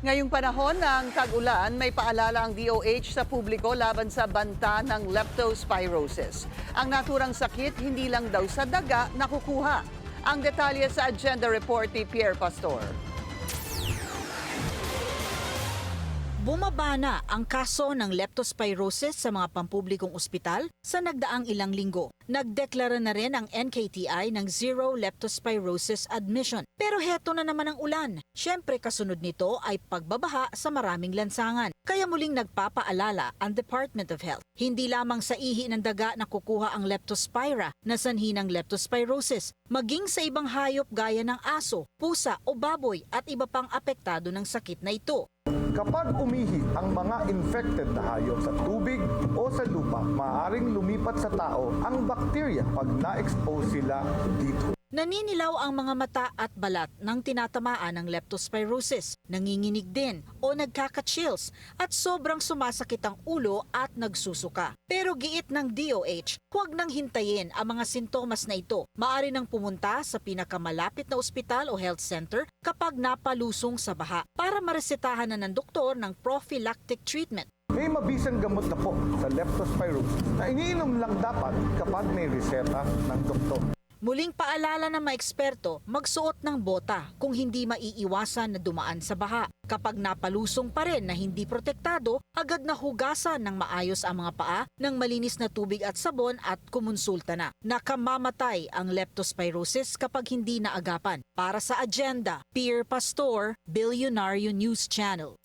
Ngayong panahon ng tag-ulan, may paalala ang DOH sa publiko laban sa banta ng leptospirosis. Ang naturang sakit hindi lang daw sa daga nakukuha. Ang detalye sa agenda report ni Pierre Pastor. Bumaba na ang kaso ng leptospirosis sa mga pampublikong ospital sa nagdaang ilang linggo. Nagdeklara na rin ang NKTI ng zero leptospirosis admission. Pero heto na naman ang ulan. Siyempre kasunod nito ay pagbabaha sa maraming lansangan. Kaya muling nagpapaalala ang Department of Health. Hindi lamang sa ihi ng daga nakukuha ang leptospira na sanhi ng leptospirosis, maging sa ibang hayop gaya ng aso, pusa o baboy at iba pang apektado ng sakit na ito. Kapag umihi ang mga infected na hayop sa tubig o sa lupa, maaaring lumipat sa tao ang bakterya pag na-expose sila dito. Naninilaw ang mga mata at balat ng tinatamaan ng leptospirosis, nanginginig din o nagkaka-chills at sobrang sumasakit ang ulo at nagsusuka. Pero giit ng DOH, huwag nang hintayin ang mga sintomas na ito. Maaari nang pumunta sa pinakamalapit na ospital o health center kapag napalusong sa baha para maresetahan na ng doktor ng prophylactic treatment. May mabisang gamot na po sa leptospirosis na iniinom lang dapat kapag may reseta ng doktor. Muling paalala ng mga eksperto, magsuot ng bota kung hindi maiiwasan na dumaan sa baha. Kapag napalusong pa rin na hindi protektado, agad na hugasan ng maayos ang mga paa ng malinis na tubig at sabon at kumonsulta na. Nakamamatay ang leptospirosis kapag hindi naagapan. Para sa agenda, Pierre Pastor, Bilyonaryo News Channel.